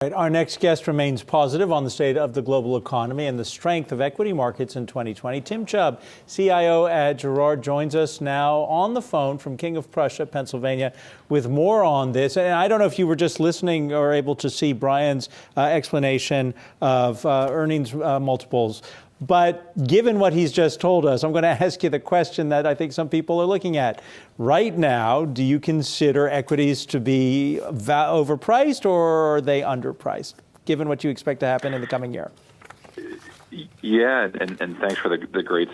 Right, our next guest remains positive on the state of the global economy and the strength of equity markets in 2020. Tim Chubb, CIO at Girard, joins us now on the phone from King of Prussia, Pennsylvania, with more on this. And I don't know if you were just listening or able to see Brian's explanation of earnings multiples. But given what he's just told us, I'm going to ask you the question that I think some people are looking at. Right now, do you consider equities to be overpriced, or are they underpriced, given what you expect to happen in the coming year? Yeah, and thanks for the great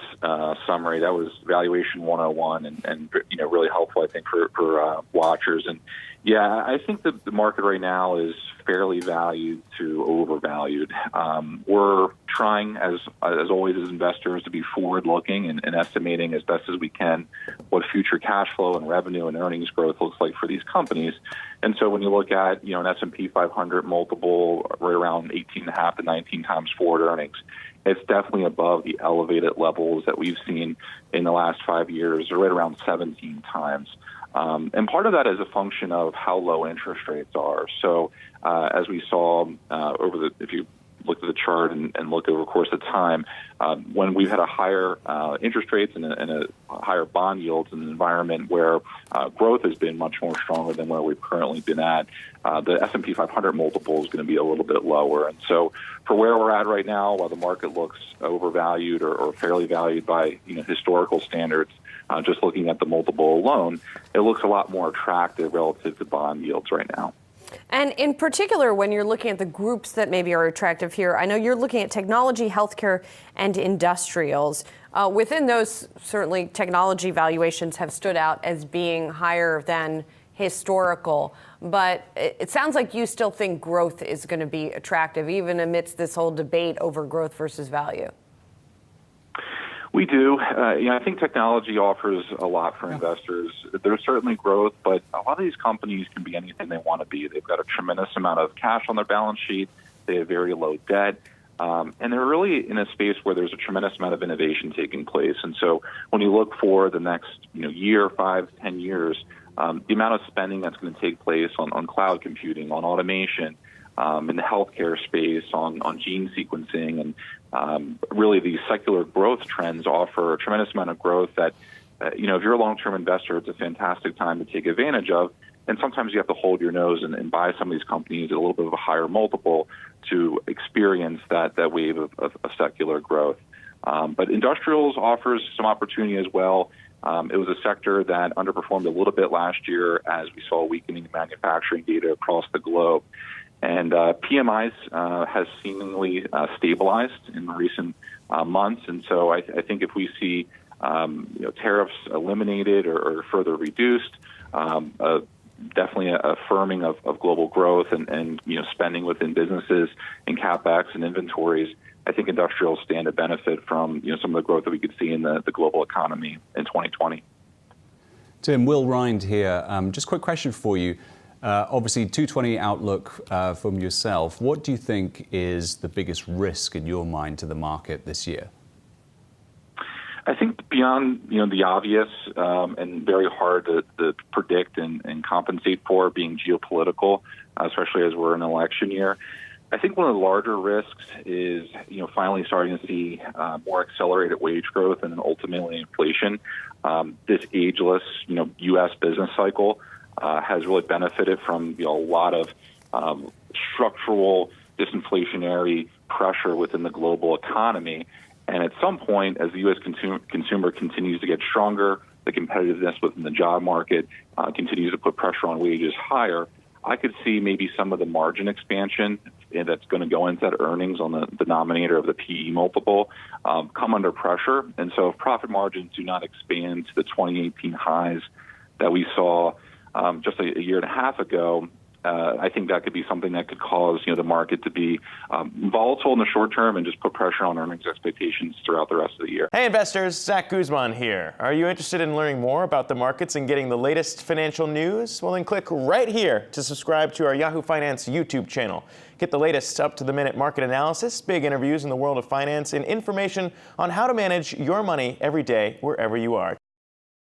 summary. That was Valuation 101 and really helpful, I think, for watchers. And yeah, I think that the market right now is fairly valued to overvalued. We're trying, as always, as investors, to be forward-looking and estimating as best as we can what future cash flow and revenue and earnings growth looks like for these companies. And so when you look at an S&P 500 multiple right around 18.5 to 19 times forward earnings, it's definitely above the elevated levels that we've seen in the last 5 years, or right around 17 times. And part of that is a function of how low interest rates are. So as we saw if you look at the chart and look over the course of time, when we've had a higher interest rates and a higher bond yields in an environment where growth has been much more stronger than where we've currently been at, the S&P 500 multiple is going to be a little bit lower. And so for where we're at right now, while the market looks overvalued or fairly valued by historical standards, just looking at the multiple alone, it looks a lot more attractive relative to bond yields right now. And in particular, when you're looking at the groups that maybe are attractive here, I know you're looking at technology, healthcare, and industrials. Within those, certainly technology valuations have stood out as being higher than historical. But it sounds like you still think growth is going to be attractive, even amidst this whole debate over growth versus value. We do. I think technology offers a lot for investors. There's certainly growth, but a lot of these companies can be anything they want to be. They've got a tremendous amount of cash on their balance sheet. They have very low debt. And they're really in a space where there's a tremendous amount of innovation taking place. And so when you look for the next year, 5, 10 years, the amount of spending that's going to take place on cloud computing, on automation, in the healthcare space, on gene sequencing, and really the secular growth trends offer a tremendous amount of growth that, if you're a long-term investor, it's a fantastic time to take advantage of. And sometimes you have to hold your nose and buy some of these companies at a little bit of a higher multiple to experience that wave of secular growth. But industrials offers some opportunity as well. It was a sector that underperformed a little bit last year as we saw weakening manufacturing data across the globe. And PMIs has seemingly stabilized in recent months. And so I think if we see tariffs eliminated or further reduced, definitely a firming of global growth and spending within businesses and CapEx and inventories, I think industrials stand to benefit from some of the growth that we could see in the global economy in 2020. Tim, Will Rind here. Just a quick question for you. Obviously, 220 outlook from yourself. What do you think is the biggest risk in your mind to the market this year? I think beyond the obvious and very hard to predict and compensate for, being geopolitical, especially as we're in an election year. I think one of the larger risks is finally starting to see more accelerated wage growth and ultimately inflation. This ageless U.S. business cycle has really benefited from a lot of structural disinflationary pressure within the global economy. And at some point, as the U.S. consumer continues to get stronger, the competitiveness within the job market continues to put pressure on wages higher, I could see maybe some of the margin expansion that's going to go into that earnings on the denominator of the PE multiple come under pressure. And so if profit margins do not expand to the 2018 highs that we saw just a year and a half ago, I think that could be something that could cause the market to be volatile in the short term and just put pressure on earnings expectations throughout the rest of the year. Hey investors, Zach Guzman here. Are you interested in learning more about the markets and getting the latest financial news? Well, then click right here to subscribe to our Yahoo Finance YouTube channel. Get the latest up-to-the-minute market analysis, big interviews in the world of finance, and information on how to manage your money every day wherever you are.